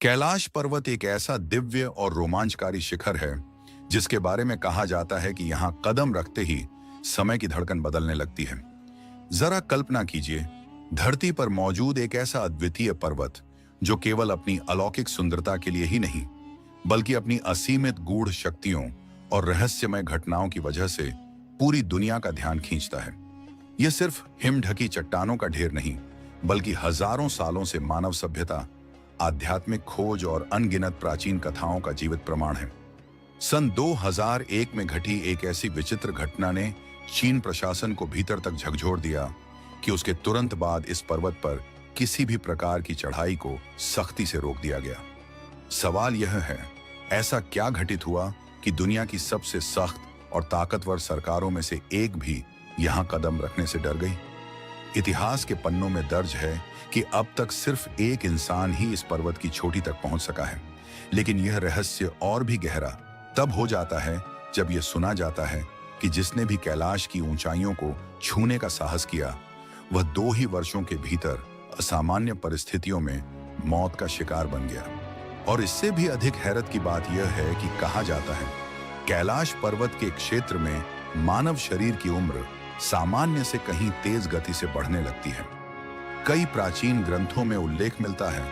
कैलाश पर्वत एक ऐसा दिव्य और रोमांचकारी शिखर है जिसके बारे में कहा जाता है कि यहां कदम रखते ही समय की धड़कन बदलने लगती है। जरा कल्पना कीजिए, धरती पर मौजूद एक ऐसा अद्वितीय पर्वत जो केवल अपनी अलौकिक सुंदरता के लिए ही नहीं बल्कि अपनी असीमित गूढ़ शक्तियों और रहस्यमय घटनाओं की वजह से पूरी दुनिया का ध्यान खींचता है। यह सिर्फ हिम ढकी चट्टानों का ढेर नहीं बल्कि हजारों सालों से मानव सभ्यता, आध्यात्मिक खोज और अनगिनत प्राचीन कथाओं का जीवित प्रमाण है। सन 2001 में घटी एक ऐसी विचित्र घटना ने चीन प्रशासन को भीतर तक झकझोर दिया कि उसके तुरंत बाद इस पर्वत पर किसी भी प्रकार की चढ़ाई को सख्ती से रोक दिया गया। सवाल यह है, ऐसा क्या घटित हुआ कि दुनिया की सबसे सख्त और ताकतवर सरकारों में से एक भी यहां कदम रखने से डर गई? इतिहास के पन्नों में दर्ज है कि अब तक सिर्फ एक इंसान ही इस पर्वत की चोटी तक पहुंच सका है। लेकिन यह रहस्य और भी गहरा तब हो जाता है जब यह सुना जाता है कि जिसने भी कैलाश की ऊंचाइयों को छूने का साहस किया, वह 2 ही वर्षों के भीतर असामान्य परिस्थितियों में मौत का शिकार बन गया। और इससे भी अधिक हैरत की बात यह है कि कहा जाता है कैलाश पर्वत के क्षेत्र में मानव शरीर की उम्र सामान्य से कहीं तेज गति से बढ़ने लगती है। कई प्राचीन ग्रंथों में उल्लेख मिलता है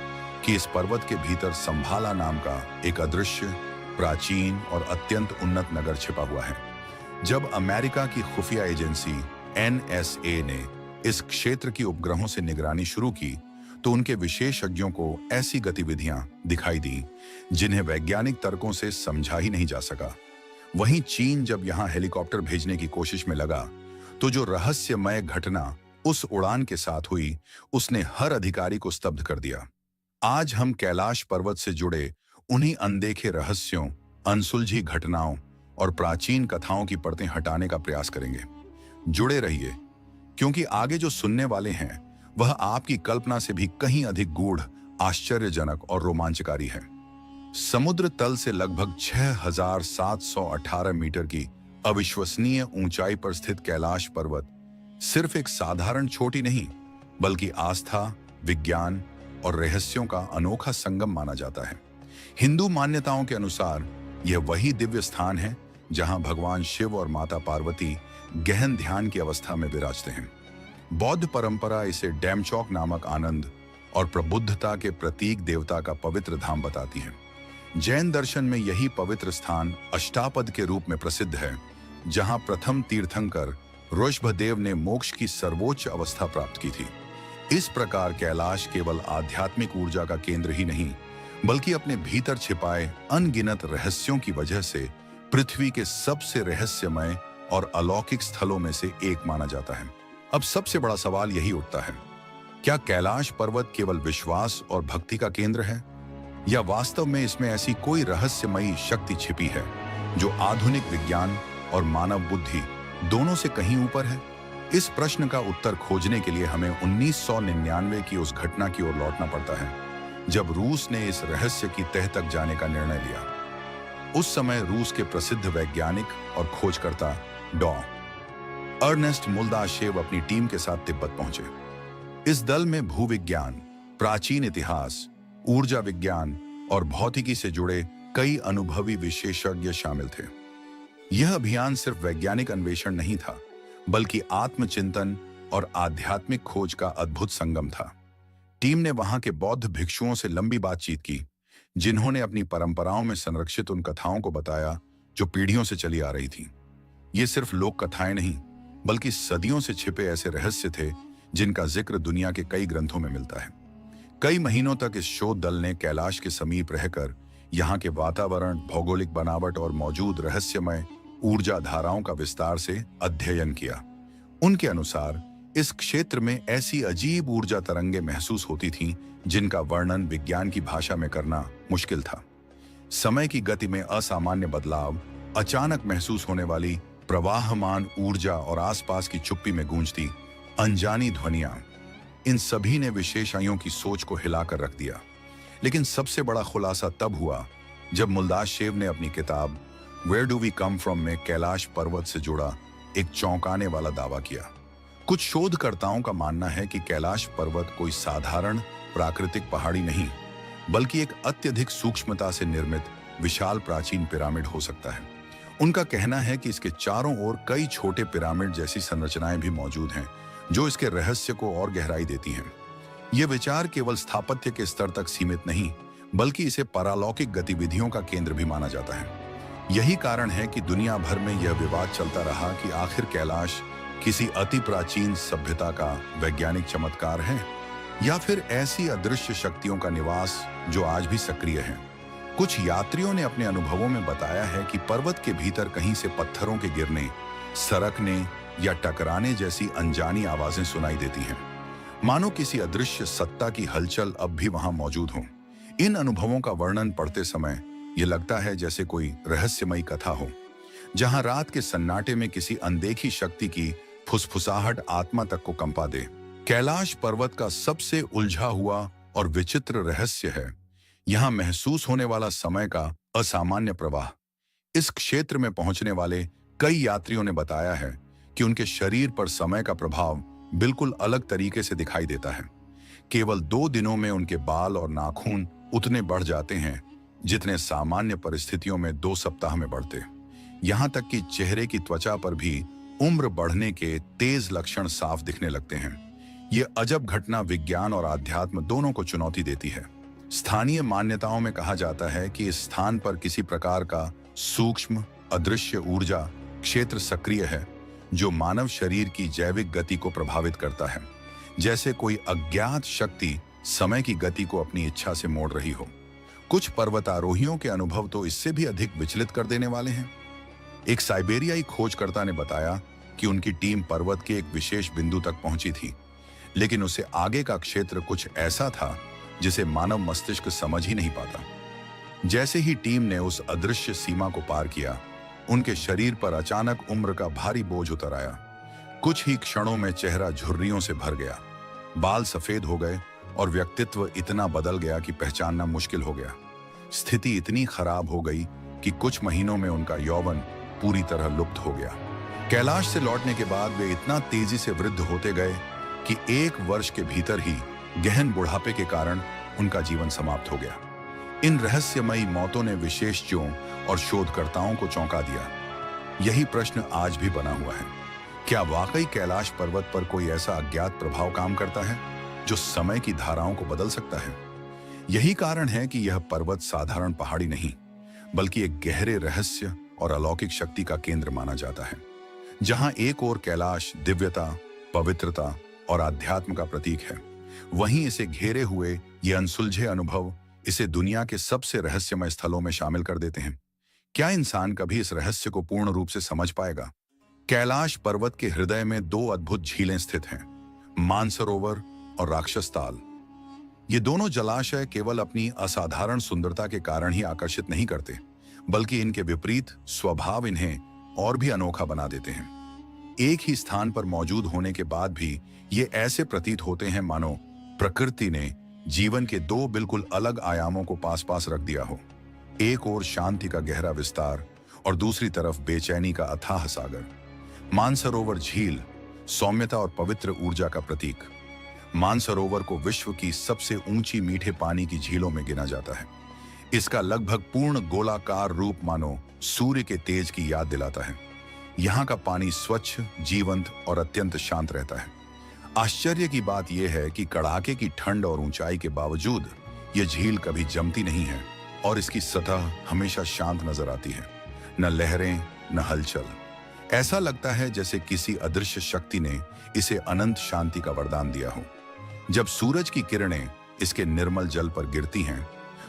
कि इस पर्वत के भीतर संभाला नाम का एक अदृश्य, प्राचीन और अत्यंत उन्नत नगर छिपा हुआ है। जब अमेरिका की खुफिया एजेंसी NSA ने इस क्षेत्र की उपग्रहों से निगरानी शुरू की तो उनके विशेषज्ञों को ऐसी गतिविधियां दिखाई दी जिन्हें वैज्ञानिक तर्कों से समझा ही नहीं जा सका। वहीं चीन जब यहां हेलीकॉप्टर भेजने की कोशिश में लगा तो जो रहस्यमय घटना उस उड़ान के साथ हुई उसने हर अधिकारी को स्तब्ध कर दिया। आज हम कैलाश पर्वत से जुड़े उन्हीं अनदेखे रहस्यों, अनसुलझी घटनाओं और प्राचीन कथाओं की परतें हटाने का प्रयास करेंगे। जुड़े रहिए, क्योंकि आगे जो सुनने वाले हैं वह आपकी कल्पना से भी कहीं अधिक गूढ़, आश्चर्यजनक और रोमांचकारी है। समुद्र तल से लगभग 6718 मीटर की अविश्वसनीय ऊंचाई पर स्थित कैलाश पर्वत सिर्फ एक साधारण चोटी नहीं बल्कि आस्था, विज्ञान और रहस्यों का अनोखा संगम माना जाता है। हिंदू मान्यताओं के अनुसार यह वही दिव्य स्थान है जहां भगवान शिव और माता पार्वती गहन ध्यान की अवस्था में विराजते हैं। बौद्ध परंपरा इसे डैमचौक नामक आनंद और प्रबुद्धता के प्रतीक देवता का पवित्र धाम बताती है। जैन दर्शन में यही पवित्र स्थान अष्टापद के रूप में प्रसिद्ध है, जहां प्रथम तीर्थंकर ऋषभदेव ने मोक्ष की सर्वोच्च अवस्था प्राप्त की थी। इस प्रकार कैलाश केवल आध्यात्मिक ऊर्जा का केंद्र ही नहीं बल्कि अपने भीतर छिपाए अनगिनत रहस्यों की वजह से पृथ्वी के सबसे रहस्यमय और अलौकिक स्थलों में से एक माना जाता है। अब सबसे बड़ा सवाल यही उठता है, क्या कैलाश पर्वत केवल विश्वास और भक्ति का केंद्र है या वास्तव में इसमें ऐसी कोई रहस्यमयी शक्ति छिपी है जो आधुनिक विज्ञान और मानव बुद्धि दोनों से कहीं ऊपर है? इस प्रश्न का उत्तर खोजने के लिए हमें 1999 की उस घटना की ओर लौटना पड़ता है जब रूस ने इस रहस्य की तह तक जाने का निर्णय लिया। उस समय रूस के प्रसिद्ध वैज्ञानिक और खोजकर्ता डॉ. अर्नेस्ट मुल्दाशेव अपनी टीम के साथ तिब्बत पहुंचे। इस दल में भूविज्ञान, प्राचीन इतिहास, ऊर्जा विज्ञान और भौतिकी से जुड़े कई अनुभवी विशेषज्ञ शामिल थे। यह अभियान सिर्फ वैज्ञानिक अन्वेषण नहीं था बल्कि आत्मचिंतन और आध्यात्मिक खोज का अद्भुत संगम था। टीम ने वहां के बौद्ध भिक्षुओं से लंबी बातचीत की जिन्होंने अपनी परंपराओं में संरक्षित उन कथाओं को बताया जो पीढ़ियों से चली आ रही थी। ये सिर्फ लोक कथाएं नहीं बल्कि सदियों से छिपे ऐसे रहस्य थे जिनका जिक्र दुनिया के कई ग्रंथों में मिलता है। कई महीनों तक इस शोध दल ने कैलाश के समीप रहकर यहाँ के वातावरण, भौगोलिक बनावट और मौजूद रहस्यमय ऊर्जा धाराओं का विस्तार से अध्ययन किया। उनके अनुसार इस क्षेत्र में ऐसी अजीब ऊर्जा तरंगें महसूस होती थीं जिनका वर्णन विज्ञान की भाषा में करना मुश्किल था। समय की गति में असामान्य बदलाव, अचानक महसूस होने वाली प्रवाहमान ऊर्जा और आसपास की चुप्पी में गूंजती अनजानी ध्वनियां, इन सभी ने विशेषज्ञों की सोच को हिलाकर रख दिया। लेकिन सबसे बड़ा खुलासा तब हुआ जब मुल्दाशेव ने अपनी किताब where do we come from में कैलाश पर्वत से जुड़ा एक चौंकाने वाला दावा किया। कुछ शोधकर्ताओं का मानना है कि कैलाश पर्वत कोई साधारण प्राकृतिक पहाड़ी नहीं बल्कि एक अत्यधिक सूक्ष्मता से निर्मित विशाल प्राचीन पिरामिड हो सकता है। उनका कहना है कि इसके चारों ओर कई छोटे पिरामिड जैसी संरचनाएं भी मौजूद हैं, जो इसके रहस्य को और गहराई देती हैं। ये विचार केवल स्थापत्य के स्तर तक सीमित नहीं, बल्कि इसे पारलौकिक गतिविधियों का केंद्र भी माना जाता है। यही कारण है कि दुनिया भर में यह विवाद चलता रहा कि आखिर कैलाश किसी अति प्राचीन सभ्यता का वैज्ञानिक चमत्कार है या फिर ऐसी अदृश्य शक्तियों का निवास जो आज भी सक्रिय है। कुछ यात्रियों ने अपने अनुभवों में बताया है कि पर्वत के भीतर कहीं से पत्थरों के गिरने, सरकने या टकराने जैसी अनजानी आवाजें सुनाई देती हैं, मानो किसी अदृश्य सत्ता की हलचल अब भी वहां मौजूद हो। इन अनुभवों का वर्णन पढ़ते समय ये लगता है जैसे कोई रहस्यमयी कथा हो, जहां रात के सन्नाटे में किसी अनदेखी शक्ति की फुसफुसाहट आत्मा तक को कंपा दे। कैलाश पर्वत का सबसे उलझा हुआ और विचित्र रहस्य है यहां महसूस होने वाला समय का असामान्य प्रवाह। इस क्षेत्र में पहुंचने वाले कई यात्रियों ने बताया है कि उनके शरीर पर समय का प्रभाव बिल्कुल अलग तरीके से दिखाई देता है। केवल 2 दिनों में उनके बाल और नाखून उतने बढ़ जाते हैं जितने सामान्य परिस्थितियों में 2 सप्ताह में बढ़ते। यहां तक कि चेहरे की त्वचा पर भी उम्र बढ़ने के तेज लक्षण साफ दिखने लगते हैं। ये अजब घटना विज्ञान और आध्यात्म दोनों को चुनौती देती है। स्थानीय मान्यताओं में कहा जाता है कि इस स्थान पर किसी प्रकार का सूक्ष्म अदृश्य ऊर्जा क्षेत्र सक्रिय है, जो मानव शरीर की जैविक गति को प्रभावित करता है, जैसे कोई अज्ञात शक्ति समय की गति को अपनी इच्छा से मोड़ रही हो। कुछ पर्वतारोहियों के अनुभव तो इससे भी अधिक विचलित कर देने वाले हैं। एक साइबेरियाई खोजकर्ता ने बताया कि उनकी टीम पर्वत के एक विशेष बिंदु तक पहुंची थी, लेकिन उससे आगे का क्षेत्र कुछ ऐसा था जिसे मानव मस्तिष्क समझ ही नहीं पाता। जैसे ही टीम ने उस अदृश्य सीमा को पार किया, उनके शरीर पर अचानक उम्र का भारी बोझ उतर आया। कुछ ही क्षणों में चेहरा झुर्रियों से भर गया, बाल सफेद हो गए और व्यक्तित्व इतना बदल गया कि पहचानना मुश्किल हो गया। स्थिति इतनी खराब हो गई कि कुछ महीनों में उनका यौवन पूरी तरह लुप्त हो गया। कैलाश से लौटने के बाद वे इतना तेजी से वृद्ध होते गए कि 1 वर्ष के भीतर ही गहन बुढ़ापे के कारण उनका जीवन समाप्त हो गया। इन रहस्यमयी मौतों ने विशेषज्ञों और शोधकर्ताओं को चौंका दिया। यही प्रश्न आज भी बना हुआ है, क्या वाकई कैलाश पर्वत पर कोई ऐसा अज्ञात प्रभाव काम करता है जो समय की धाराओं को बदल सकता है? यही कारण है कि यह पर्वत साधारण पहाड़ी नहीं, बल्कि एक गहरे रहस्य और अलौकिक शक्ति का केंद्र माना जाता है। जहां एक ओर कैलाश दिव्यता, पवित्रता और आध्यात्म का प्रतीक है, वहीं इसे घेरे हुए ये अनसुलझे अनुभव इसे दुनिया के सबसे रहस्यमय स्थलों में शामिल कर देते हैं। क्या इंसान कभी इस रहस्य को पूर्ण रूप से समझ पाएगा? कैलाश पर्वत के हृदय में 2 अद्भुत झीलें स्थित हैं, मानसरोवर और राक्षस ताल। ये दोनों जलाशय केवल अपनी असाधारण सुंदरता के कारण ही आकर्षित नहीं करते, बल्कि इनके विपरीत स्वभाव इन्हें और भी अनोखा बना देते हैं। एक ही स्थान पर मौजूद होने के बाद भी ये ऐसे प्रतीत होते हैं मानो प्रकृति ने जीवन के 2 बिल्कुल अलग आयामों को पास पास रख दिया हो। एक ओर शांति का गहरा विस्तार और दूसरी तरफ बेचैनी का अथाह सागर। मानसरोवर झील सौम्यता और पवित्र ऊर्जा का प्रतीक। मानसरोवर को विश्व की सबसे ऊंची मीठे पानी की झीलों में गिना जाता है। इसका लगभग पूर्ण गोलाकार रूप मानो सूर्य के तेज की याद दिलाता है। यहाँ का पानी स्वच्छ, जीवंत और अत्यंत शांत रहता है। आश्चर्य की बात यह है कि कड़ाके की ठंड और ऊंचाई के बावजूद यह झील कभी जमती नहीं है और इसकी सतह हमेशा शांत नजर आती है। न लहरें, न हलचल। ऐसा लगता है जैसे किसी अदृश्य शक्ति ने इसे अनंत शांति का वरदान दिया हो। जब सूरज की किरणें इसके निर्मल जल पर गिरती हैं,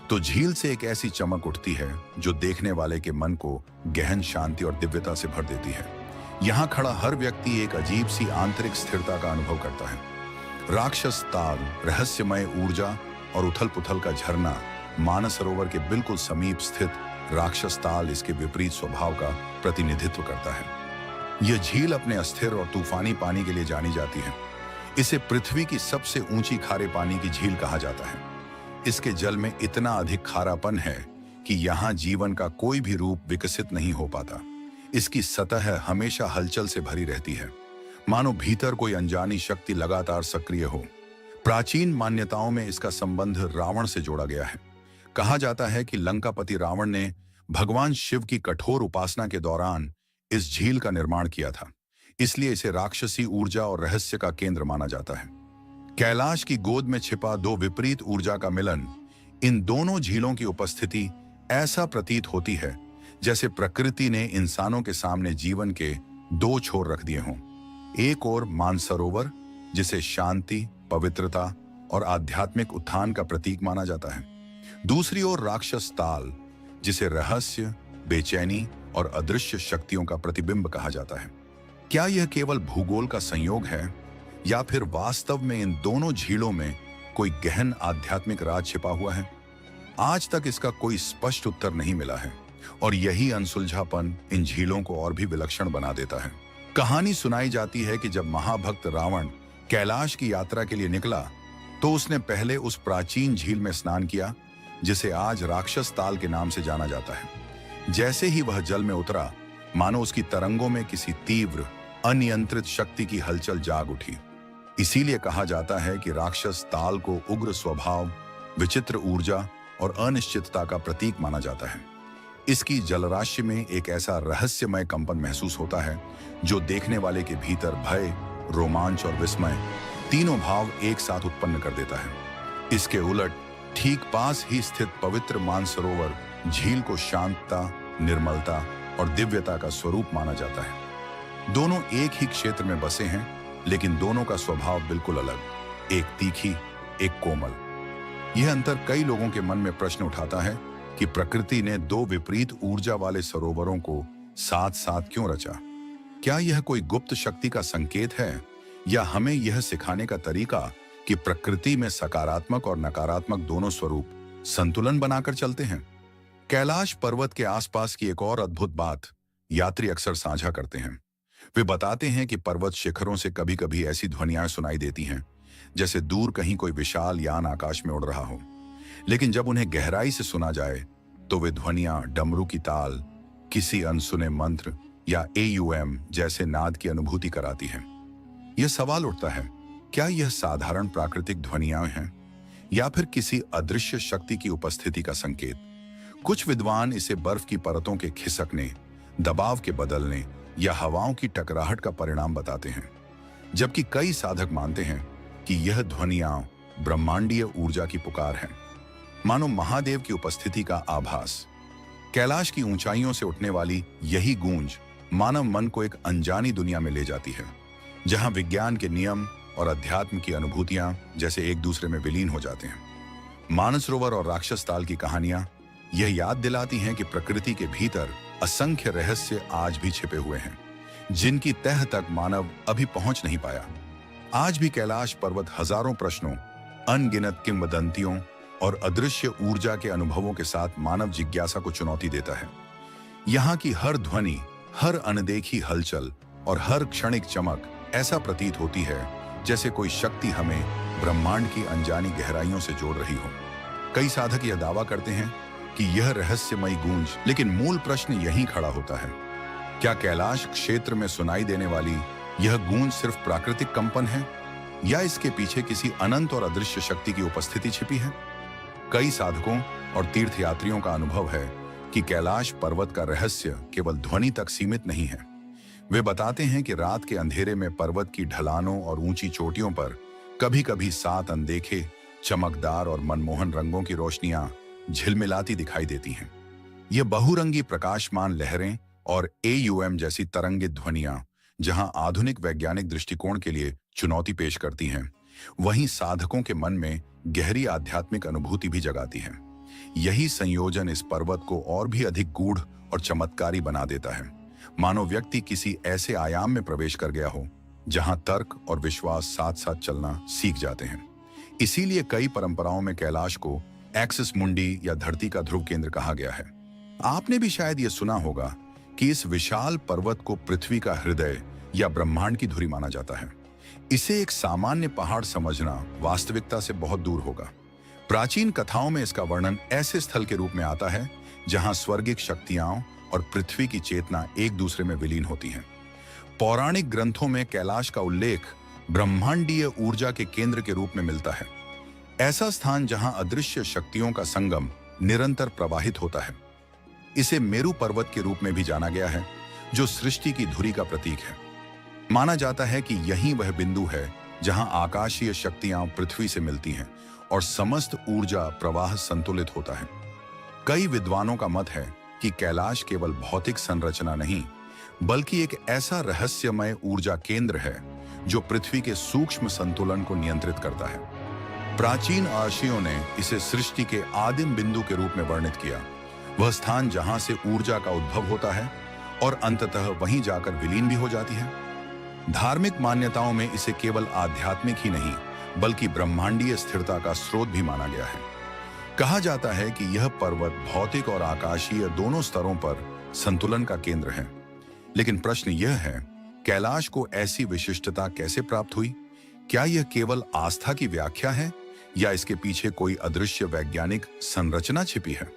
तो झील से एक ऐसी चमक उठती है जो देखने वाले के मन को गहन शांति और दिव्यता से भर देती है। यहाँ खड़ा हर व्यक्ति एक अजीब सी आंतरिक स्थिरता का अनुभव करता है। राक्षस ताल, रहस्यमय ऊर्जा और उथल पुथल का झरना। मानसरोवर के बिल्कुल समीप स्थित राक्षस ताल इसके विपरीत स्वभाव का प्रतिनिधित्व करता है। यह झील अपने अस्थिर और तूफानी पानी के लिए जानी जाती है। इसे पृथ्वी की सबसे ऊंची खारे पानी की झील कहा जाता है। इसके जल में इतना अधिक खारापन है कि यहाँ जीवन का कोई भी रूप विकसित नहीं हो पाता। इसकी सतह हमेशा हलचल से भरी रहती है, मानो भीतर कोई अनजानी शक्ति लगातार सक्रिय हो। प्राचीन मान्यताओं में इसका संबंध रावण से जोड़ा गया है। कहा जाता है कि लंकापति रावण ने भगवान शिव की कठोर उपासना के दौरान इस झील का निर्माण किया था, इसलिए इसे राक्षसी ऊर्जा और रहस्य का केंद्र माना जाता है। कैलाश की गोद में छिपा दो विपरीत ऊर्जा का मिलन, इन दोनों झीलों की उपस्थिति ऐसा प्रतीत होती है जैसे प्रकृति ने इंसानों के सामने जीवन के दो छोर रख दिए हों। एक ओर मानसरोवर, जिसे शांति, पवित्रता और आध्यात्मिक उत्थान का प्रतीक माना जाता है। दूसरी ओर राक्षस ताल, जिसे रहस्य, बेचैनी और अदृश्य शक्तियों का प्रतिबिंब कहा जाता है। क्या यह केवल भूगोल का संयोग है या फिर वास्तव में इन दोनों झीलों में कोई गहन आध्यात्मिक राज छिपा हुआ है? आज तक इसका कोई स्पष्ट उत्तर नहीं मिला है और यही अनसुलझापन इन झीलों को और भी विलक्षण बना देता है। कहानी सुनाई जाती है कि जब महाभक्त रावण कैलाश की यात्रा के लिए निकला तो उसने पहले उस प्राचीन झील में स्नान किया जिसे आज राक्षस ताल के नाम से जाना जाता है। जैसे ही वह जल में उतरा, मानो उसकी तरंगों में किसी तीव्र अनियंत्रित शक्ति की हलचल जाग उठी। इसीलिए कहा जाता है कि राक्षस ताल को उग्र स्वभाव, विचित्र ऊर्जा और अनिश्चितता का प्रतीक माना जाता है। इसकी जलराशि में एक ऐसा रहस्यमय कंपन महसूस होता है जो देखने वाले के भीतर भय, रोमांच और विस्मय तीनों भाव एक साथ उत्पन्न कर देता है। इसके उलट ठीक पास ही स्थित पवित्र मानसरोवर झील को शांतता, निर्मलता और दिव्यता का स्वरूप माना जाता है। दोनों एक ही क्षेत्र में बसे हैं, लेकिन दोनों का स्वभाव बिल्कुल अलग, एक तीखी, एक कोमल। यह अंतर कई लोगों के मन में प्रश्न उठाता है कि प्रकृति ने दो विपरीत ऊर्जा वाले सरोवरों को साथ साथ क्यों रचा? क्या यह कोई गुप्त शक्ति का संकेत है या हमें यह सिखाने का तरीका कि प्रकृति में सकारात्मक और नकारात्मक दोनों स्वरूप संतुलन बनाकर चलते हैं? कैलाश पर्वत के आसपास की एक और अद्भुत बात यात्री अक्सर साझा करते हैं। वे बताते हैं कि पर्वत शिखरों से कभी कभी ऐसी ध्वनियां सुनाई देती हैं जैसे दूर कहीं कोई विशाल यान आकाश में उड़ रहा हो, लेकिन जब उन्हें गहराई से सुना जाए तो वे ध्वनियां डमरू की ताल, किसी अनसुने मंत्र या AUM जैसे नाद की अनुभूति कराती हैं। यह सवाल उठता है, क्या यह साधारण प्राकृतिक ध्वनियां हैं या फिर किसी अदृश्य शक्ति की उपस्थिति का संकेत? कुछ विद्वान इसे बर्फ की परतों के खिसकने, दबाव के बदलने या हवाओं की टकराहट का परिणाम बताते हैं, जबकि कई साधक मानते हैं कि यह ध्वनियां ब्रह्मांडीय ऊर्जा की पुकार है, मानो महादेव की उपस्थिति का आभास। कैलाश की ऊंचाइयों से उठने वाली यही गूंज मानव मन को एक अनजानी दुनिया में ले जाती है, जहां विज्ञान के नियम और अध्यात्म की अनुभूतियां जैसे एक दूसरे में विलीन हो जाते हैं। मानसरोवर और राक्षस ताल की कहानियां यह याद दिलाती हैं कि प्रकृति के भीतर असंख्य रहस्य आज भी छिपे हुए हैं, जिनकी तह तक मानव अभी पहुंच नहीं पाया। आज भी कैलाश पर्वत हजारों प्रश्नों, अनगिनत किंवदंतियों और अदृश्य ऊर्जा के अनुभवों के साथ मानव जिज्ञासा को चुनौती देता है। यहाँ की हर ध्वनि, हर अनदेखी हलचल और हर क्षणिक चमक ऐसा प्रतीत होती है जैसे कोई शक्ति हमें ब्रह्मांड की अनजानी गहराइयों से जोड़ रही हो। कई साधक यह दावा करते हैं कि यह रहस्यमयी गूंज, लेकिन मूल प्रश्न यहीं खड़ा होता है, क्या कैलाश क्षेत्र में सुनाई देने वाली यह गूंज सिर्फ प्राकृतिक कंपन है या इसके पीछे किसी अनंत और अदृश्य शक्ति की उपस्थिति छिपी है? कई साधकों और तीर्थयात्रियों का अनुभव है कि कैलाश पर्वत का रहस्य केवल ध्वनि तक सीमित नहीं है। वे बताते हैं कि रात के अंधेरे में पर्वत की ढलानों और ऊंची चोटियों पर कभी-कभी 7 अनदेखे, चमकदार और मनमोहन रंगों की रोशनियां झिलमिलाती दिखाई देती हैं। ये बहुरंगी प्रकाशमान लहरें और AUM जैसी तरंगित ध्वनियां जहां आधुनिक वैज्ञानिक दृष्टिकोण के लिए चुनौती पेश करती हैं, वहीं साधकों के मन में गहरी आध्यात्मिक अनुभूति भी जगाती है। यही संयोजन इस पर्वत को और भी अधिक गूढ़ और चमत्कारी बना देता है, मानो व्यक्ति किसी ऐसे आयाम में प्रवेश कर गया हो जहां तर्क और विश्वास साथ साथ चलना सीख जाते हैं। इसीलिए कई परंपराओं में कैलाश को एक्सिस मुंडी या धरती का ध्रुव केंद्र कहा गया है। आपने भी शायद यह सुना होगा कि इस विशाल पर्वत को पृथ्वी का हृदय या ब्रह्मांड की धुरी माना जाता है। इसे एक सामान्य पहाड़ समझना वास्तविकता से बहुत दूर होगा। प्राचीन कथाओं में इसका वर्णन ऐसे स्थल के रूप में आता है जहां स्वर्गिक शक्तियां और पृथ्वी की चेतना एक दूसरे में विलीन होती हैं। पौराणिक ग्रंथों में कैलाश का उल्लेख ब्रह्मांडीय ऊर्जा के केंद्र के रूप में मिलता है, ऐसा स्थान जहां अदृश्य शक्तियों का संगम निरंतर प्रवाहित होता है। इसे मेरु पर्वत के रूप में भी जाना गया है, जो सृष्टि की धुरी का प्रतीक है। माना जाता है कि यही वह बिंदु है जहां आकाशीय शक्तियां पृथ्वी से मिलती हैं और समस्त ऊर्जा प्रवाह संतुलित होता है। कई विद्वानों का मत है कि कैलाश केवल भौतिक संरचना नहीं, बल्कि एक ऐसा रहस्यमय ऊर्जा केंद्र है जो पृथ्वी के सूक्ष्म संतुलन को नियंत्रित करता है। प्राचीन आर्षियों ने इसे सृष्टि के आदिम बिंदु के रूप में वर्णित किया, वह स्थान जहां से ऊर्जा का उद्भव होता है और अंततः वहीं जाकर विलीन भी हो जाती है। धार्मिक मान्यताओं में इसे केवल आध्यात्मिक ही नहीं, बल्कि ब्रह्मांडीय स्थिरता का स्रोत भी माना गया है। कहा जाता है कि यह पर्वत भौतिक और आकाशीय दोनों स्तरों पर संतुलन का केंद्र है। लेकिन प्रश्न यह है, कैलाश को ऐसी विशिष्टता कैसे प्राप्त हुई? क्या यह केवल आस्था की व्याख्या है या इसके पीछे कोई अदृश्य वैज्ञानिक संरचना छिपी है?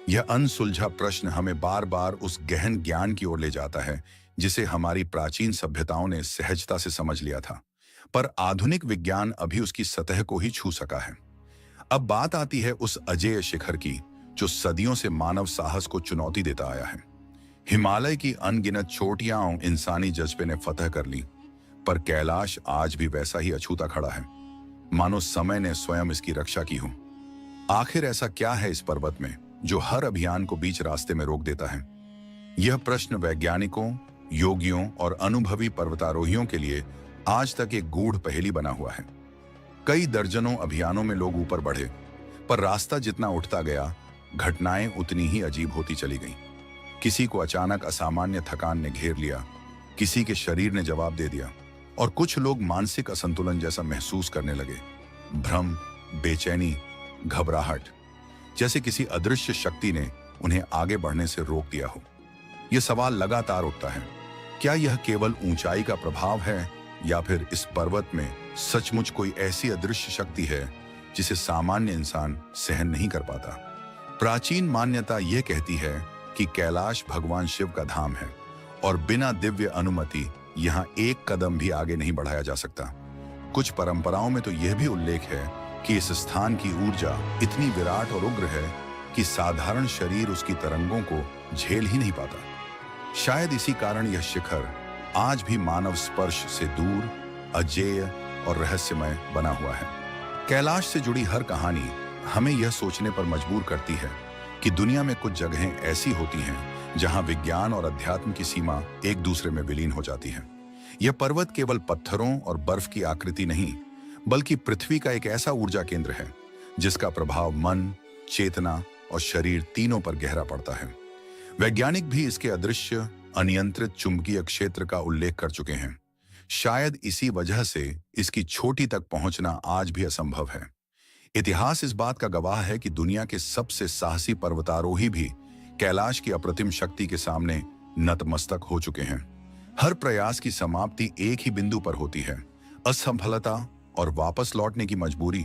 यह अनसुलझा प्रश्न हमें बार बार उस गहन ज्ञान की ओर ले जाता है जिसे हमारी प्राचीन सभ्यताओं ने सहजता से समझ लिया था, पर आधुनिक विज्ञान अभी उसकी सतह को ही छू सका है। अब बात आती है उस अजेय शिखर की जो सदियों से मानव साहस को चुनौती देता आया है। हिमालय की अनगिनत चोटियां इंसानी जज्बे ने फतह कर ली, पर कैलाश आज भी वैसा ही अछूता खड़ा है, मानो समय ने स्वयं इसकी रक्षा की हो। आखिर ऐसा क्या है इस पर्वत में जो हर अभियान को बीच रास्ते में रोक देता है? यह प्रश्न वैज्ञानिकों, योगियों और अनुभवी पर्वतारोहियों के लिए आज तक एक गूढ़ पहेली बना हुआ है। कई दर्जनों अभियानों में लोग ऊपर बढ़े, पर रास्ता जितना उठता गया, घटनाएं उतनी ही अजीब होती चली गईं। किसी को अचानक असामान्य थकान ने घेर लिया, किसी के शरीर ने जवाब दे दिया, और कुछ लोग मानसिक असंतुलन जैसा महसूस करने लगे। भ्रम, बेचैनी, घबराहट, जैसे किसी अदृश्य शक्ति ने उन्हें आगे बढ़ने से रोक दिया हो। यह सवाल लगातार उठता है, क्या यह केवल ऊंचाई का प्रभाव है या फिर इस पर्वत में सचमुच कोई ऐसी अदृश्य शक्ति है जिसे सामान्य इंसान सहन नहीं कर पाता? प्राचीन मान्यता यह कहती है कि कैलाश भगवान शिव का धाम है और बिना दिव्य अनुमति यहाँ एक कदम भी आगे नहीं बढ़ाया जा सकता। कुछ परंपराओं में तो यह भी उल्लेख है कि इस स्थान की ऊर्जा इतनी विराट और उग्र है कि साधारण शरीर उसकी तरंगों को झेल ही नहीं पाता। शायद इसी कारण यह शिखर आज भी मानव स्पर्श से दूर, अजेय और रहस्यमय बना हुआ है। कैलाश से जुड़ी हर कहानी हमें यह सोचने पर मजबूर करती है कि दुनिया में कुछ जगहें ऐसी होती हैं जहां विज्ञान और अध्यात्म की सीमा एक दूसरे में विलीन हो जाती है। यह पर्वत केवल पत्थरों और बर्फ की आकृति नहीं, बल्कि पृथ्वी का एक ऐसा ऊर्जा केंद्र है जिसका प्रभाव मन, चेतना और शरीर तीनों पर गहरा पड़ता है। वैज्ञानिक भी इसके अदृश्य, अनियंत्रित चुंबकीय क्षेत्र का उल्लेख कर चुके हैं। शायद इसी वजह से इसकी चोटी तक पहुंचना आज भी असंभव है। इतिहास इस बात का गवाह है कि दुनिया के सबसे साहसी पर्वतारोही भी कैलाश की अप्रतिम शक्ति के सामने नतमस्तक हो चुके हैं। हर प्रयास की समाप्ति एक ही बिंदु पर होती है, असफलता और वापस लौटने की मजबूरी।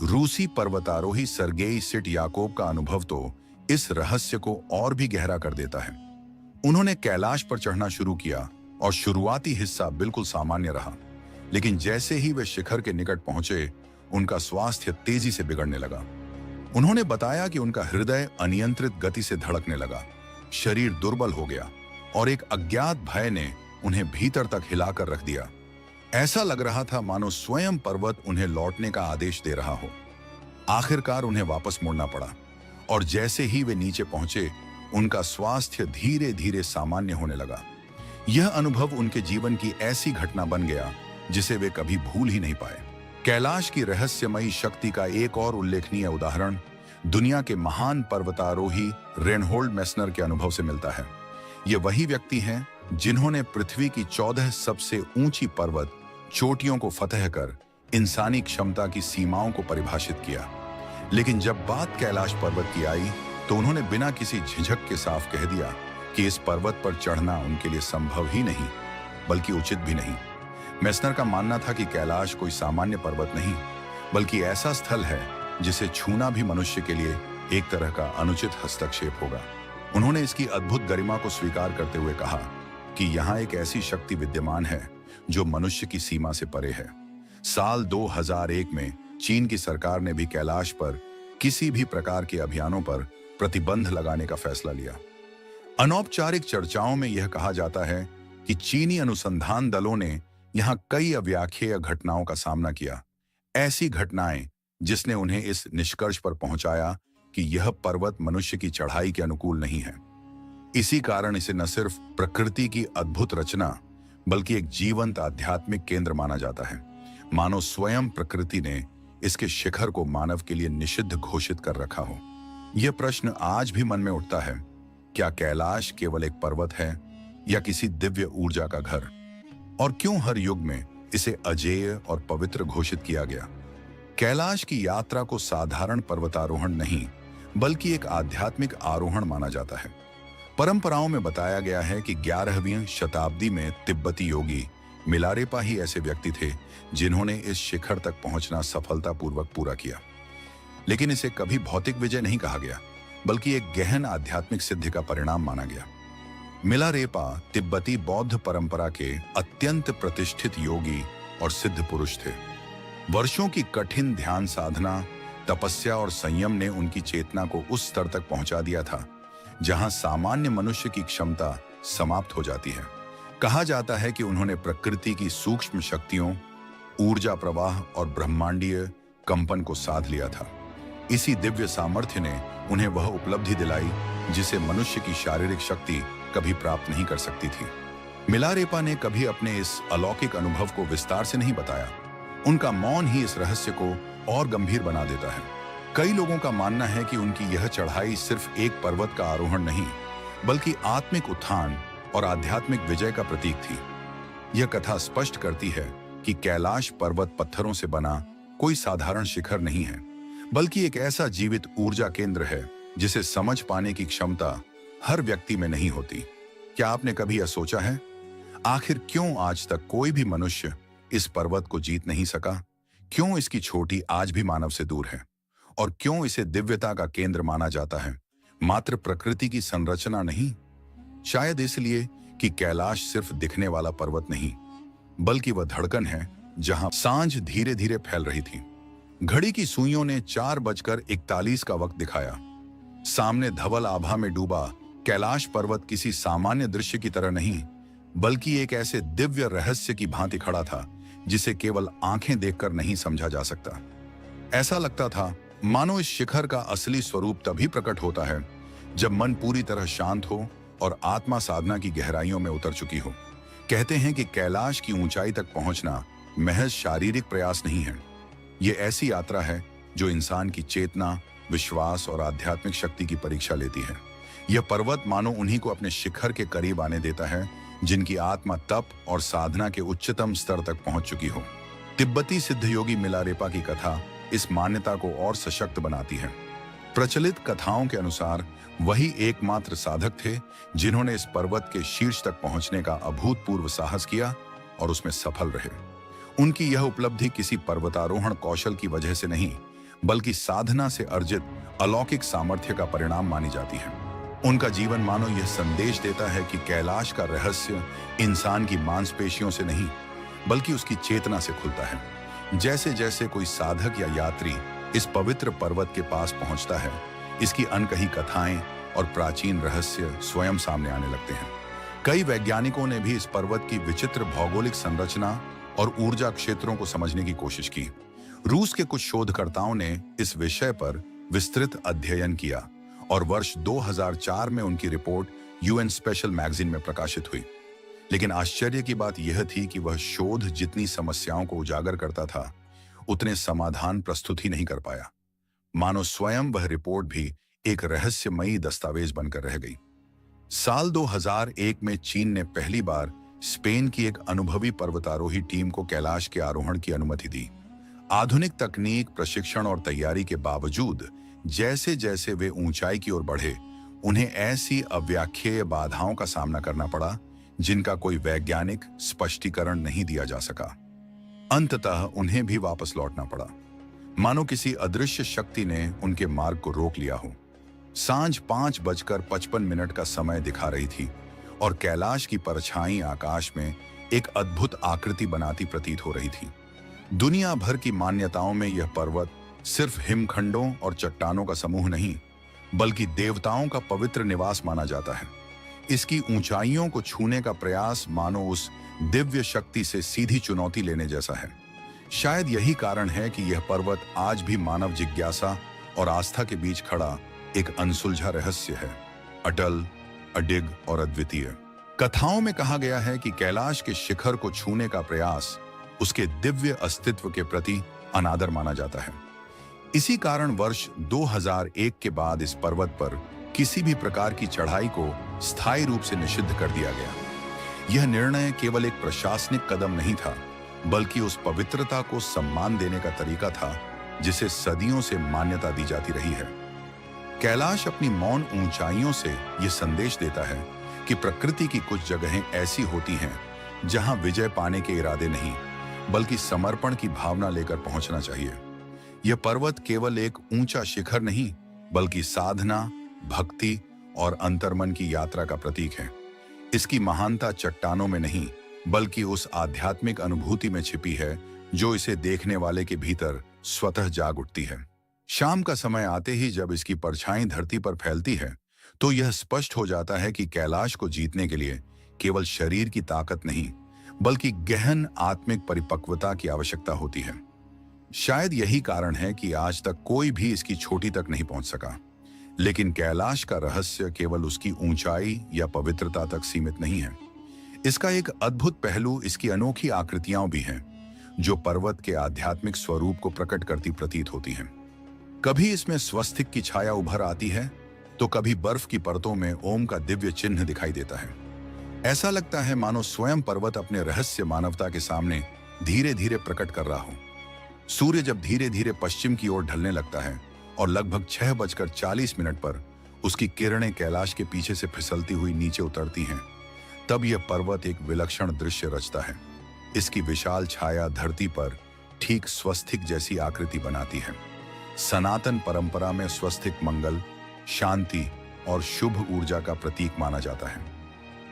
रूसी पर्वतारोही सर्गेई सिटयाकोव का अनुभव तो इस रहस्य को और भी गहरा कर देता है। उन्होंने कैलाश पर चढ़ना शुरू किया और शुरुआती हिस्सा बिल्कुल सामान्य रहा, लेकिन जैसे ही वे शिखर के निकट पहुंचे, उनका स्वास्थ्य तेजी से बिगड़ने लगा। उन्होंने बताया कि उनका हृदय अनियंत्रित गति से धड़कने लगा, शरीर दुर्बल हो गया और एक अज्ञात भय ने उन्हें भीतर तक हिलाकर रख दिया। ऐसा लग रहा था मानो स्वयं पर्वत उन्हें लौटने का आदेश दे रहा हो। आखिरकार उन्हें वापस मुड़ना पड़ा और जैसे ही वे नीचे पहुंचे, उनका स्वास्थ्य धीरे धीरे सामान्य होने लगा। यह अनुभव उनके जीवन की ऐसी घटना बन गया जिसे वे कभी भूल ही नहीं पाए। कैलाश की रहस्यमयी शक्ति का एक और उल्लेखनीय उदाहरण दुनिया के महान पर्वतारोही रेनहोल्ड मेस्नर के अनुभव से मिलता है। ये वही व्यक्ति हैं जिन्होंने पृथ्वी की 14 सबसे ऊंची पर्वत चोटियों को फतह कर इंसानी क्षमता की सीमाओं को परिभाषित किया। लेकिन जब बात कैलाश पर्वत की आई तो उन्होंने बिना किसी झिझक के साफ कह दिया कि इस पर्वत पर चढ़ना उनके लिए संभव ही नहीं, बल्कि उचित भी नहीं। मेस्नर का मानना था कि कैलाश कोई सामान्य पर्वत नहीं, बल्कि ऐसा स्थल है जिसे छूना भी मनुष्य के लिए एक तरह का अनुचित हस्तक्षेप होगा। उन्होंने इसकी अद्भुत गरिमा को स्वीकार करते हुए कहा कि यहाँ एक ऐसी शक्ति विद्यमान है जो मनुष्य की सीमा से परे है। साल 2001 में चीन की सरकार ने भी कैलाश पर किसी भी प्रकार के अभियानों पर प्रतिबंध लगाने का फैसला लिया। अनौपचारिक चर्चाओं में यह कहा जाता है कि चीनी अनुसंधान दलों ने यहां कई अव्याख्येय घटनाओं का सामना किया, ऐसी घटनाएं जिसने उन्हें इस निष्कर्ष पर पहुंचाया कि यह पर्वत मनुष्य की चढ़ाई के अनुकूल नहीं है। इसी कारण इसे न सिर्फ प्रकृति की अद्भुत रचना बल्कि एक जीवंत आध्यात्मिक केंद्र माना जाता है। मानो स्वयं प्रकृति ने इसके शिखर को मानव के लिए निषिद्ध घोषित कर रखा हो। यह प्रश्न आज भी मन में उठता है, क्या कैलाश केवल एक पर्वत है या किसी दिव्य ऊर्जा का घर? और क्यों हर युग में इसे अजेय और पवित्र घोषित किया गया? कैलाश की यात्रा को साधारण पर्वतारोहण नहीं बल्कि एक आध्यात्मिक आरोहण माना जाता है। परंपराओं में बताया गया है कि 11वीं शताब्दी में तिब्बती योगी मिलारेपा ही ऐसे व्यक्ति थे जिन्होंने इस शिखर तक पहुंचना सफलतापूर्वक पूरा किया। लेकिन इसे कभी भौतिक विजय नहीं कहा गया बल्कि एक गहन आध्यात्मिक सिद्धि का परिणाम माना गया। मिलारेपा तिब्बती बौद्ध परंपरा के अत्यंत प्रतिष्ठित योगी और सिद्ध पुरुष थे। वर्षों की कठिन ध्यान साधना, तपस्या और संयम ने उनकी चेतना को उस स्तर तक पहुंचा दिया था जहां सामान्य मनुष्य की क्षमता समाप्त हो जाती है। कहा जाता है कि उन्होंने प्रकृति की सूक्ष्म शक्तियों, ऊर्जा प्रवाह और ब्रह्मांडीय कंपन को साध लिया था। इसी दिव्य सामर्थ्य ने उन्हें वह उपलब्धि दिलाई जिसे मनुष्य की शारीरिक शक्ति कभी प्राप्त नहीं कर सकती थी। मिलारेपा ने कभी अपने इस अलौकिक अनुभव को विस्तार से नहीं बताया। उनका मौन ही इस रहस्य को और गंभीर बना देता है। कई लोगों का मानना है कि उनकी यह चढ़ाई सिर्फ एक पर्वत का आरोहण नहीं बल्कि आत्मिक उत्थान और आध्यात्मिक विजय का प्रतीक थी। यह कथा स्पष्ट करती है कि कैलाश पर्वत पत्थरों से बना कोई साधारण शिखर नहीं है बल्कि एक ऐसा जीवित ऊर्जा केंद्र है जिसे समझ पाने की क्षमता हर व्यक्ति में नहीं होती। क्या आपने कभी यह सोचा है, आखिर क्यों आज तक कोई भी मनुष्य इस पर्वत को जीत नहीं सका? क्यों इसकी चोटी आज भी मानव से दूर है? और क्यों इसे दिव्यता का केंद्र माना जाता है, मात्र प्रकृति की संरचना नहीं? शायद इसलिए कि कैलाश सिर्फ दिखने वाला पर्वत नहीं बल्कि वह धड़कन है जहां सांझ धीरे धीरे फैल रही थी। घड़ी की सुइयों ने 4:41 का वक्त दिखाया। सामने धवल आभा में डूबा कैलाश पर्वत किसी सामान्य दृश्य की तरह नहीं बल्कि एक ऐसे दिव्य रहस्य की भांति खड़ा था जिसे केवल आंखें देखकर नहीं समझा जा सकता। ऐसा लगता था मानो इस शिखर का असली स्वरूप तभी प्रकट होता है जब मन पूरी तरह शांत हो और आत्मा साधना की गहराइयों में उतर चुकी हो। कहते हैं कि कैलाश की ऊंचाई तक पहुंचना महज शारीरिक प्रयास नहीं है, यह ऐसी यात्रा है जो इंसान की चेतना, विश्वास और आध्यात्मिक शक्ति की परीक्षा लेती है। यह पर्वत मानो उन्हीं को अपने शिखर के करीब आने देता है जिनकी आत्मा तप और साधना के उच्चतम स्तर तक पहुंच चुकी हो। तिब्बती सिद्ध योगी मिलारेपा की कथा इस मान्यता को और सशक्त बनाती है। प्रचलित कथाओं के अनुसार वही एकमात्र साधक थे जिन्होंने इस पर्वत के शीर्ष तक पहुंचने का अभूतपूर्व साहस किया और उसमें सफल रहे। उनकी यह उपलब्धि किसी पर्वतारोहण कौशल की वजह से नहीं बल्कि साधना से अर्जित अलौकिक सामर्थ्य का परिणाम मानी जाती है। उनका जीवन मानो यह संदेश देता है कि कैलाश का रहस्य इंसान की मांसपेशियों से नहीं बल्कि उसकी चेतना से खुलता है। जैसे जैसे कोई साधक या यात्री इस पवित्र पर्वत के पास पहुंचता है, इसकी अनकही कथाएं और प्राचीन रहस्य स्वयं सामने आने लगते हैं। कई वैज्ञानिकों ने भी इस पर्वत की विचित्र भौगोलिक संरचना और ऊर्जा क्षेत्रों को समझने की कोशिश की। रूस के कुछ शोधकर्ताओं ने इस विषय पर विस्तृत अध्ययन किया और वर्ष 2004 में उनकी रिपोर्ट यूएन स्पेशल मैगजीन में प्रकाशित हुई। लेकिन आश्चर्य की बात यह थी कि वह शोध जितनी समस्याओं को उजागर करता था उतने समाधान प्रस्तुत ही नहीं कर पाया। मानो स्वयं वह रिपोर्ट भी एक रहस्यमयी दस्तावेज बनकर रह गई। साल 2001 में चीन ने पहली बार स्पेन की एक अनुभवी पर्वतारोही टीम को कैलाश के आरोहण की अनुमति दी। आधुनिक तकनीक, प्रशिक्षण और तैयारी के बावजूद जैसे जैसे वे ऊंचाई की ओर बढ़े, उन्हें ऐसी अव्याख्येय बाधाओं का सामना करना पड़ा जिनका कोई वैज्ञानिक स्पष्टीकरण नहीं दिया जा सका। अंततः उन्हें भी वापस लौटना पड़ा, मानो किसी अदृश्य शक्ति ने उनके मार्ग को रोक लिया हो। सांझ 5:55 का समय दिखा रही थी और कैलाश की परछाई आकाश में एक अद्भुत आकृति बनाती प्रतीत हो रही थी। दुनिया भर की मान्यताओं में यह पर्वत सिर्फ हिमखंडों और चट्टानों का समूह नहीं, बल्कि देवताओं का पवित्र निवास माना जाता है। इसकी ऊंचाइयों को छूने का प्रयास मानो उस दिव्य शक्ति से सीधी चुनौती लेने जैसा है। शायद यही कारण है कि यह पर्वत आज भी मानव जिज्ञासा और आस्था के बीच खड़ा एक अनसुलझा रहस्य है, अटल, अडिग और अद्वितीय। कथाओं में कहा गया है कि कैलाश के शिखर को छूने का प्रयास उसके दिव्य अस्तित्व के प्रति अनादर माना जाता है। इसी कारण वर्ष 2001 के बाद इस पर्वत पर किसी भी प्रकार की चढ़ाई को स्थायी रूप से निषिद्ध कर दिया गया। यह निर्णय केवल एक प्रशासनिक कदम नहीं था, बल्कि उस पवित्रता को सम्मान देने का तरीका था जिसे सदियों से मान्यता दी जाती रही है। कैलाश अपनी मौन ऊंचाइयों से यह संदेश देता है कि प्रकृति की कुछ जगहें ऐसी होती हैं जहां विजय पाने के इरादे नहीं, बल्कि समर्पण की भावना लेकर पहुंचना चाहिए। यह पर्वत केवल एक ऊंचा शिखर नहीं, बल्कि साधना, भक्ति और अंतर्मन की यात्रा का प्रतीक है। इसकी महानता चट्टानों में नहीं, बल्कि उस आध्यात्मिक अनुभूति में छिपी है जो इसे देखने वाले के भीतर स्वतः जाग उठती है। शाम का समय आते ही जब इसकी परछाई धरती पर फैलती है, तो यह स्पष्ट हो जाता है कि कैलाश को जीतने के लिए केवल शरीर की ताकत नहीं, बल्कि गहन आत्मिक परिपक्वता की आवश्यकता होती है। शायद यही कारण है कि आज तक कोई भी इसकी चोटी तक नहीं पहुंच सका। लेकिन कैलाश का रहस्य केवल उसकी ऊंचाई या पवित्रता तक सीमित नहीं है। इसका एक अद्भुत पहलू इसकी अनोखी आकृतियां भी हैं, जो पर्वत के आध्यात्मिक स्वरूप को प्रकट करती प्रतीत होती हैं। कभी इसमें स्वस्तिक की छाया उभर आती है, तो कभी बर्फ की परतों में ओम का दिव्य चिन्ह दिखाई देता है। ऐसा लगता है मानो स्वयं पर्वत अपने रहस्य मानवता के सामने धीरे धीरे प्रकट कर रहा हो। सूर्य जब धीरे धीरे पश्चिम की ओर ढलने लगता है और लगभग 6:40 पर उसकी किरणें कैलाश के पीछे से फिसलती हुई नीचे उतरती हैं, तब यह पर्वत एक विलक्षण दृश्य रचता है। इसकी विशाल छाया धरती पर ठीक स्वस्तिक जैसी आकृति बनाती है। सनातन परंपरा में स्वस्तिक मंगल, शांति और शुभ ऊर्जा का प्रतीक माना जाता है।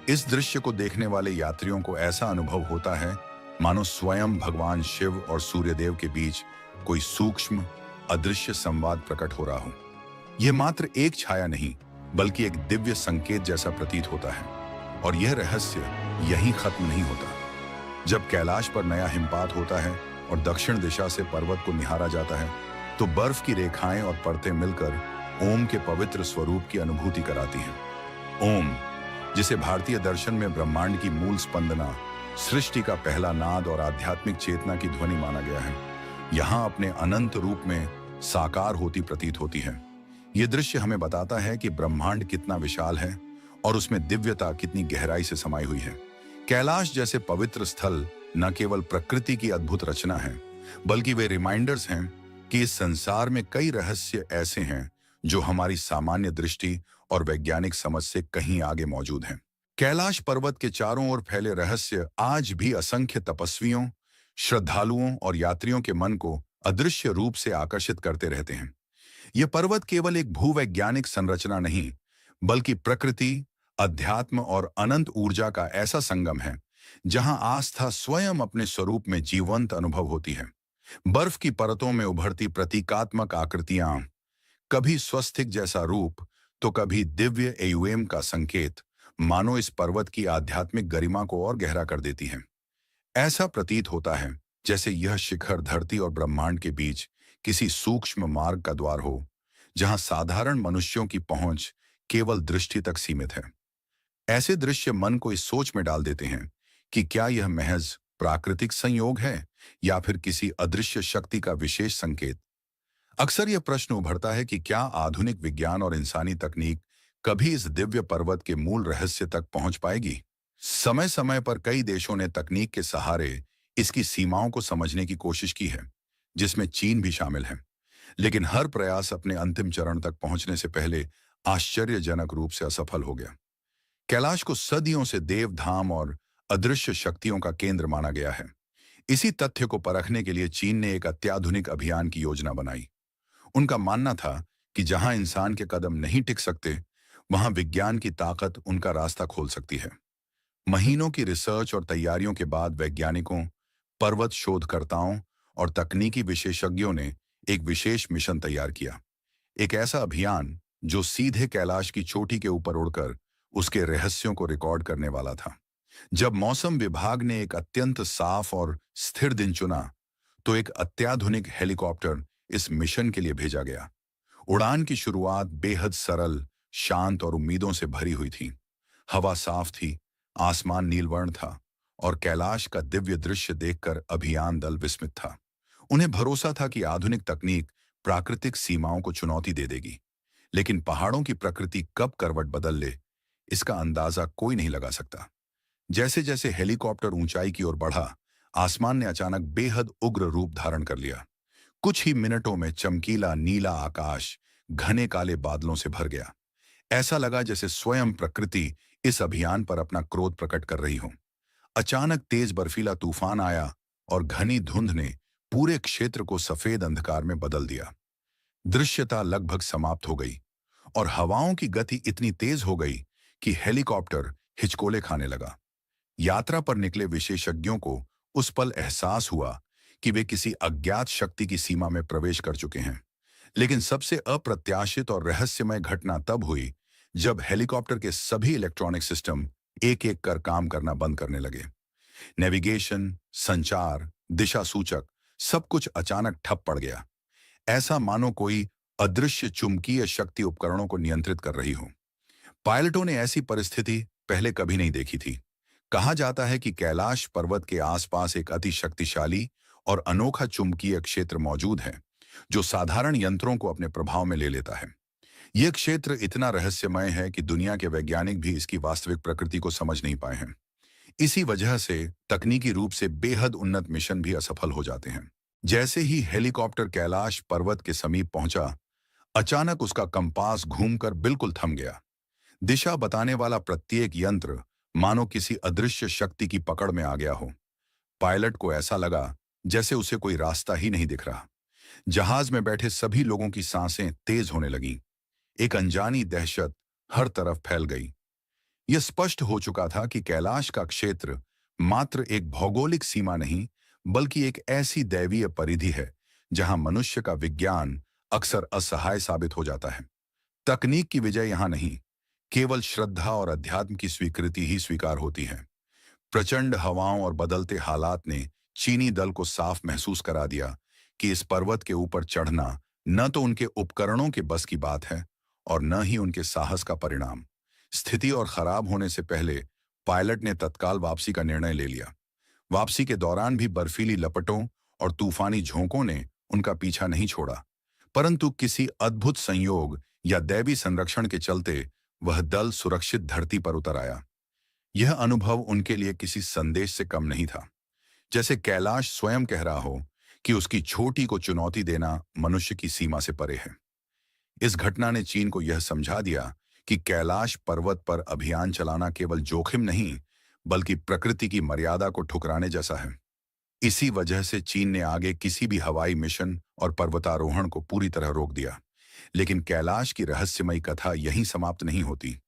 इस दृश्य को देखने वाले यात्रियों को ऐसा अनुभव होता है मानो स्वयं भगवान शिव और सूर्यदेव के बीच कोई सूक्ष्म अदृश्य संवाद प्रकट हो रहा हो। यह मात्र एक छाया नहीं, बल्कि एक दिव्य संकेत जैसा प्रतीत होता है। और यह रहस्य यहीं खत्म नहीं होता। जब कैलाश पर नया हिमपात होता है और दक्षिण दिशा से पर्वत को निहारा जाता है, तो बर्फ की रेखाएं और परतें मिलकर ओम के पवित्र स्वरूप की अनुभूति कराती हैं। ओम, जिसे भारतीय दर्शन में ब्रह्मांड की मूल स्पंदना, सृष्टि का पहला नाद और आध्यात्मिक चेतना की ध्वनि माना गया है, यहां अपने अनंत रूप में साकार होती प्रतीत होती है। यह दृश्य हमें बताता है कि ब्रह्मांड कितना विशाल है और उसमें दिव्यता कितनी गहराई से समाई हुई है। कैलाश जैसे पवित्र स्थल न केवल प्रकृति की अद्भुत रचना है, बल्कि वे रिमाइंडर्स हैं कि इस संसार में कई रहस्य ऐसे हैं जो हमारी सामान्य दृष्टि और वैज्ञानिक समझ से कहीं आगे मौजूद हैं। कैलाश पर्वत के चारों ओर फैले रहस्य आज भी असंख्य तपस्वियों, श्रद्धालुओं और यात्रियों के मन को अदृश्य रूप से आकर्षित करते रहते हैं। यह पर्वत केवल एक भूवैज्ञानिक संरचना नहीं, बल्कि प्रकृति, अध्यात्म और अनंत ऊर्जा का ऐसा संगम है जहां आस्था स्वयं अपने स्वरूप में जीवंत अनुभव होती है। बर्फ की परतों में उभरती प्रतीकात्मक आकृतियां, कभी स्वस्तिक जैसा रूप तो कभी दिव्य एयुएम का संकेत, मानो इस पर्वत की आध्यात्मिक गरिमा को और गहरा कर देती हैं। ऐसा प्रतीत होता है जैसे यह शिखर धरती और ब्रह्मांड के बीच किसी सूक्ष्म मार्ग का द्वार हो, जहां साधारण मनुष्यों की पहुंच केवल दृष्टि तक सीमित है। ऐसे दृश्य मन को इस सोच में डाल देते हैं कि क्या यह महज प्राकृतिक संयोग है या फिर किसी अदृश्य शक्ति का विशेष संकेत। अक्सर यह प्रश्न उभरता है कि क्या आधुनिक विज्ञान और इंसानी तकनीक कभी इस दिव्य पर्वत के मूल रहस्य तक पहुंच पाएगी। समय समय पर कई देशों ने तकनीक के सहारे इसकी सीमाओं को समझने की कोशिश की है, जिसमें चीन भी शामिल है। लेकिन हर प्रयास अपने अंतिम चरण तक पहुंचने से पहले आश्चर्यजनक रूप से असफल हो गया। कैलाश को सदियों से देवधाम और अदृश्य शक्तियों का केंद्र माना गया है। इसी तथ्य को परखने के लिए चीन ने एक अत्याधुनिक अभियान की योजना बनाई। उनका मानना था कि जहां इंसान के कदम नहीं टिक सकते, वहां विज्ञान की ताकत उनका रास्ता खोल सकती है। महीनों की रिसर्च और तैयारियों के बाद वैज्ञानिकों, पर्वत शोधकर्ताओं और तकनीकी विशेषज्ञों ने एक विशेष मिशन तैयार किया। एक ऐसा अभियान जो सीधे कैलाश की चोटी के ऊपर उड़कर उसके रहस्यों को रिकॉर्ड करने वाला था। जब मौसम विभाग ने एक अत्यंत साफ और स्थिर दिन चुना, तो एक अत्याधुनिक हेलीकॉप्टर इस मिशन के लिए भेजा गया। उड़ान की शुरुआत बेहद सरल, शांत और उम्मीदों से भरी हुई थी। हवा साफ थी, आसमान नीलवर्ण था और कैलाश का दिव्य दृश्य देखकर अभियान दल विस्मित था। उन्हें भरोसा था कि आधुनिक तकनीक प्राकृतिक सीमाओं को चुनौती दे देगी, लेकिन पहाड़ों की प्रकृति कब करवट बदल ले, इसका अंदाजा कोई नहीं लगा सकता। जैसे जैसे हेलीकॉप्टर ऊंचाई की ओर बढ़ा, आसमान ने अचानक बेहद उग्र रूप धारण कर लिया। कुछ ही मिनटों में चमकीला नीला आकाश घने काले बादलों से भर गया। ऐसा लगा जैसे स्वयं प्रकृति इस अभियान पर अपना क्रोध प्रकट कर रही हो। अचानक तेज बर्फीला तूफान आया और घनी धुंध ने पूरे क्षेत्र को सफेद अंधकार में बदल दिया। दृश्यता लगभग समाप्त हो गई और हवाओं की गति इतनी तेज हो गई कि हेलीकॉप्टर हिचकोले खाने लगा। यात्रा पर निकले विशेषज्ञों को उस पल एहसास हुआ कि वे किसी अज्ञात शक्ति की सीमा में प्रवेश कर चुके हैं। लेकिन सबसे अप्रत्याशित और रहस्यमय घटना तब हुई जब हेलीकॉप्टर के सभी इलेक्ट्रॉनिक सिस्टम एक एक कर काम करना बंद करने लगे। नेविगेशन, संचार, दिशा सूचक, सब कुछ अचानक ठप पड़ गया। ऐसा मानो कोई अदृश्य चुंबकीय शक्ति उपकरणों को नियंत्रित कर रही हो। पायलटों ने ऐसी परिस्थिति पहले कभी नहीं देखी थी। कहा जाता है कि कैलाश पर्वत के आसपास एक अति शक्तिशाली और अनोखा चुंबकीय क्षेत्र मौजूद है, जो साधारण यंत्रों को अपने प्रभाव में ले लेता है। यह क्षेत्र इतना रहस्यमय है कि दुनिया के वैज्ञानिक भी इसकी वास्तविक प्रकृति को समझ नहीं पाए हैं। इसी वजह से तकनीकी रूप से बेहद उन्नत मिशन भी असफल हो जाते हैं। जैसे ही हेलीकॉप्टर कैलाश पर्वत के समीप पहुंचा, अचानक उसका कंपास घूमकर बिल्कुल थम गया। दिशा बताने वाला प्रत्येक यंत्र मानो किसी अदृश्य शक्ति की पकड़ में आ गया हो। पायलट को ऐसा लगा जैसे उसे कोई रास्ता ही नहीं दिख रहा। जहाज में बैठे सभी लोगों की सांसें तेज होने लगीं। एक अनजानी दहशत हर तरफ फैल गई। यह स्पष्ट हो चुका था कि कैलाश का क्षेत्र मात्र एक भौगोलिक सीमा नहीं, बल्कि एक ऐसी दैवीय परिधि है जहां मनुष्य का विज्ञान अक्सर असहाय साबित हो जाता है। तकनीक की विजय यहां नहीं, केवल श्रद्धा और अध्यात्म की स्वीकृति ही स्वीकार होती है। प्रचंड हवाओं और बदलते हालात ने चीनी दल को साफ महसूस करा दिया कि इस पर्वत के ऊपर चढ़ना न तो उनके उपकरणों के बस की बात है और न ही उनके साहस का परिणाम। स्थिति और खराब होने से पहले पायलट ने तत्काल वापसी का निर्णय ले लिया। वापसी के दौरान भी बर्फीली लपटों और तूफानी झोंकों ने उनका पीछा नहीं छोड़ा, परंतु किसी अद्भुत संयोग या दैवी संरक्षण के चलते वह दल सुरक्षित धरती पर उतर आया। यह अनुभव उनके लिए किसी संदेश से कम नहीं था, जैसे कैलाश स्वयं कह रहा हो कि उसकी छोटी को चुनौती देना मनुष्य की सीमा से परे है। इस घटना ने चीन को यह समझा दिया कि कैलाश पर्वत पर अभियान चलाना केवल जोखिम नहीं, बल्कि प्रकृति की मर्यादा को ठुकराने जैसा है। इसी वजह से चीन ने आगे किसी भी हवाई मिशन और पर्वतारोहण को पूरी तरह रोक दिया। लेकिन कैलाश की रहस्यमयी कथा यहीं समाप्त नहीं होती।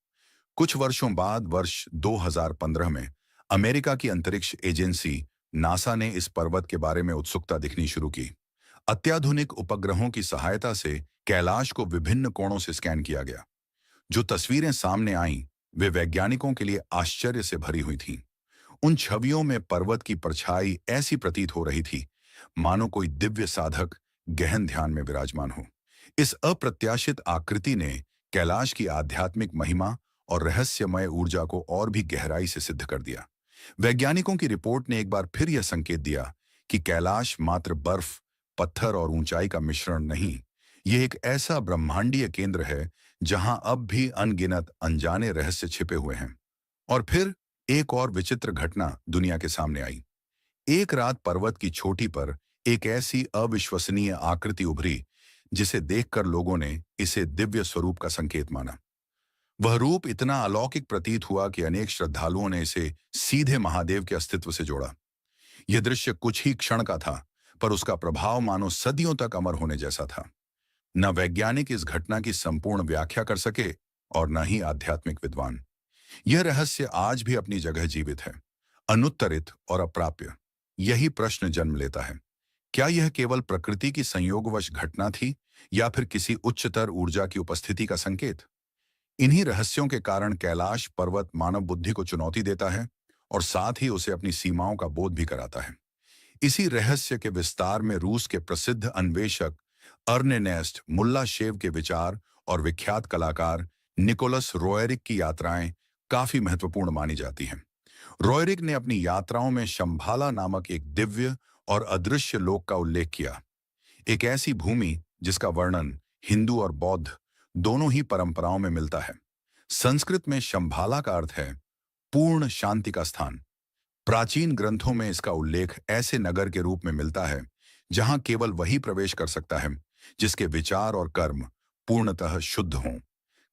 कुछ वर्षों बाद वर्ष 2015 में अमेरिका की अंतरिक्ष एजेंसी नासा ने इस पर्वत के बारे में उत्सुकता दिखनी शुरू की। अत्याधुनिक उपग्रहों की सहायता से कैलाश को विभिन्न कोणों से स्कैन किया गया। जो तस्वीरें सामने आईं, वे वैज्ञानिकों के लिए आश्चर्य से भरी हुई थीं। उन छवियों में पर्वत की परछाई ऐसी प्रतीत हो रही थी मानो कोई दिव्य साधक गहन ध्यान में विराजमान हो। इस अप्रत्याशित आकृति ने कैलाश की आध्यात्मिक महिमा और रहस्यमय ऊर्जा को और भी गहराई से सिद्ध कर दिया। वैज्ञानिकों की रिपोर्ट ने एक बार फिर यह संकेत दिया कि कैलाश मात्र बर्फ, पत्थर और ऊंचाई का मिश्रण नहीं, यह एक ऐसा ब्रह्मांडीय केंद्र है जहां अब भी अनगिनत अनजाने रहस्य छिपे हुए हैं। और फिर एक और विचित्र घटना दुनिया के सामने आई। एक रात पर्वत की चोटी पर एक ऐसी अविश्वसनीय आकृति उभरी जिसे देखकर लोगों ने इसे दिव्य स्वरूप का संकेत माना। वह रूप इतना अलौकिक प्रतीत हुआ कि अनेक श्रद्धालुओं ने इसे सीधे महादेव के अस्तित्व से जोड़ा। यह दृश्य कुछ ही क्षण का था, पर उसका प्रभाव मानो सदियों तक अमर होने जैसा था। न वैज्ञानिक इस घटना की संपूर्ण व्याख्या कर सके और न ही आध्यात्मिक विद्वान। यह रहस्य आज भी अपनी जगह जीवित है, अनुत्तरित और अप्राप्य। यही प्रश्न जन्म लेता है, क्या यह केवल प्रकृति की संयोगवश घटना थी या फिर किसी उच्चतर ऊर्जा की उपस्थिति का संकेत? इन्हीं रहस्यों के कारण कैलाश पर्वत मानव बुद्धि को चुनौती देता है और साथ ही उसे अपनी सीमाओं का बोध भी कराता है। इसी रहस्य के विस्तार में रूस के प्रसिद्ध अन्वेषक अर्नेनेस्ट मुल्ला शेव के विचार और विख्यात कलाकार निकोलस रोएरिक की यात्राएं काफी महत्वपूर्ण मानी जाती हैं। रोएरिक ने अपनी यात्राओं में शंभाला नामक एक दिव्य और अदृश्य लोक का उल्लेख किया, एक ऐसी भूमि जिसका वर्णन हिंदू और बौद्ध दोनों ही परंपराओं में मिलता है। संस्कृत में शंभाला का अर्थ है पूर्ण शांति का स्थान। प्राचीन ग्रंथों में इसका उल्लेख ऐसे नगर के रूप में मिलता है जहां केवल वही प्रवेश कर सकता है जिसके विचार और कर्म पूर्णतः शुद्ध हों।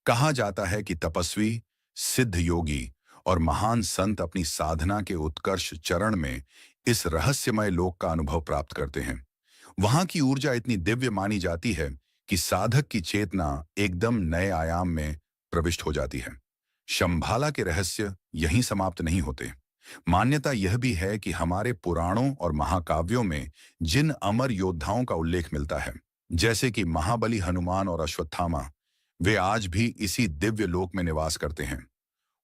कहा जाता है कि तपस्वी, सिद्ध योगी और महान संत अपनी साधना के उत्कर्ष चरण में इस रहस्यमय लोक का अनुभव प्राप्त करते हैं। वहां की ऊर्जा इतनी दिव्य मानी जाती है कि साधक की चेतना एकदम नए आयाम में प्रविष्ट हो जाती है। शंभाला के रहस्य यहीं समाप्त नहीं होते। मान्यता यह भी है कि हमारे पुराणों और महाकाव्यों में जिन अमर योद्धाओं का उल्लेख मिलता है, जैसे कि महाबली हनुमान और अश्वत्थामा, वे आज भी इसी दिव्य लोक में निवास करते हैं।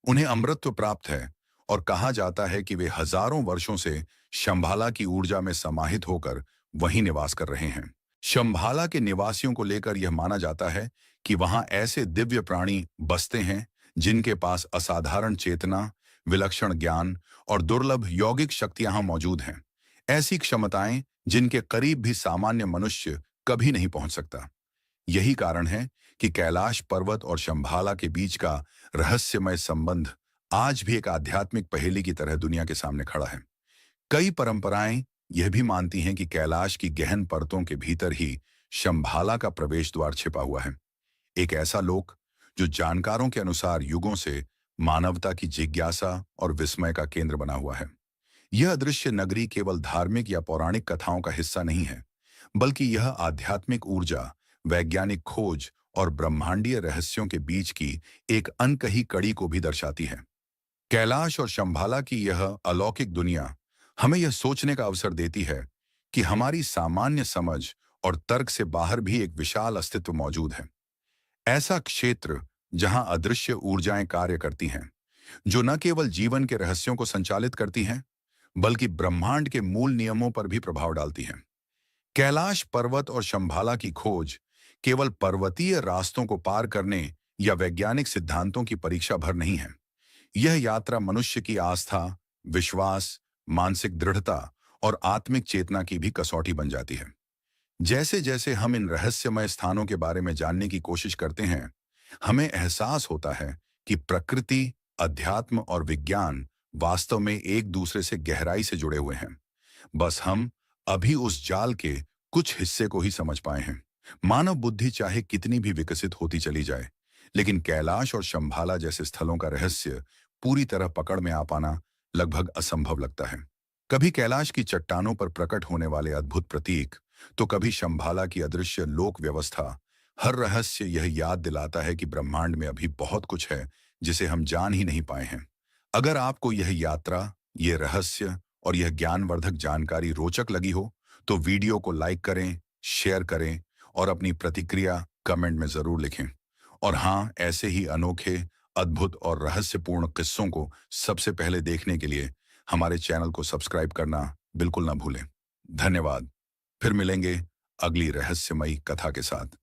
उन्हें अमृतत्व प्राप्त है और कहा जाता है कि वे हजारों वर्षों से शंभाला की ऊर्जा में समाहित होकर वहीं निवास कर रहे हैं। शंभाला के निवासियों को लेकर यह माना जाता है कि वहां ऐसे दिव्य प्राणी बसते हैं जिनके पास असाधारण चेतना, विलक्षण ज्ञान और दुर्लभ यौगिक शक्तियां मौजूद हैं। ऐसी क्षमताएं जिनके करीब भी सामान्य मनुष्य कभी नहीं पहुंच सकता। यही कारण है कि कैलाश पर्वत और शंभाला के बीच का रहस्यमय संबंध आज भी एक आध्यात्मिक पहेली की तरह दुनिया के सामने खड़ा है। कई परंपराएं यह भी मानती हैं कि कैलाश की गहन परतों के भीतर ही शंभाला का प्रवेश द्वार छिपा हुआ है, एक ऐसा लोक जो जानकारों के अनुसार युगों से मानवता की जिज्ञासा और विस्मय का केंद्र बना हुआ है। यह अदृश्य नगरी केवल धार्मिक या पौराणिक कथाओं का हिस्सा नहीं है, बल्कि यह आध्यात्मिक ऊर्जा, वैज्ञानिक खोज और ब्रह्मांडीय रहस्यों के बीच की एक अनकही कड़ी को भी दर्शाती है। कैलाश और शंभाला की यह अलौकिक दुनिया हमें यह सोचने का अवसर देती है कि हमारी सामान्य समझ और तर्क से बाहर भी एक विशाल अस्तित्व मौजूद है। ऐसा क्षेत्र जहां अदृश्य ऊर्जाएं कार्य करती हैं, जो न केवल जीवन के रहस्यों को संचालित करती हैं, बल्कि ब्रह्मांड के मूल नियमों पर भी प्रभाव डालती हैं। कैलाश पर्वत और शंभाला की खोज केवल पर्वतीय रास्तों को पार करने या वैज्ञानिक सिद्धांतों की परीक्षा भर नहीं है। यह यात्रा मनुष्य की आस्था, विश्वास, मानसिक दृढ़ता और आत्मिक चेतना की भी कसौटी बन जाती है। जैसे जैसे हम इन रहस्यमय स्थानों के बारे में जानने की कोशिश करते हैं, हमें एहसास होता है कि प्रकृति, अध्यात्म और विज्ञान वास्तव में एक दूसरे से गहराई से जुड़े हुए हैं। बस हम अभी उस जाल के कुछ हिस्से को ही समझ पाए हैं। मानव बुद्धि चाहे कितनी भी विकसित होती चली जाए, लेकिन कैलाश और शंभाला जैसे स्थलों का रहस्य पूरी तरह पकड़ में आ पाना लगभग असंभव लगता है। कभी कैलाश की चट्टानों पर प्रकट होने वाले अद्भुत प्रतीक, तो कभी शंभाला की अदृश्य लोक व्यवस्था। हर रहस्य यह याद दिलाता है कि ब्रह्मांड में अभी बहुत कुछ है जिसे हम जान ही नहीं पाए हैं। अगर आपको यह यात्रा, ये रहस्य और यह ज्ञानवर्धक जानकारी रोचक लगी हो, तो वीडियो को लाइक करें, शेयर करें और अपनी प्रतिक्रिया कमेंट में जरूर लिखें। और हाँ, ऐसे ही अनोखे, अद्भुत और रहस्यपूर्ण किस्सों को सबसे पहले देखने के लिए हमारे चैनल को सब्सक्राइब करना बिल्कुल ना भूलें। धन्यवाद। फिर मिलेंगे अगली रहस्यमयी कथा के साथ।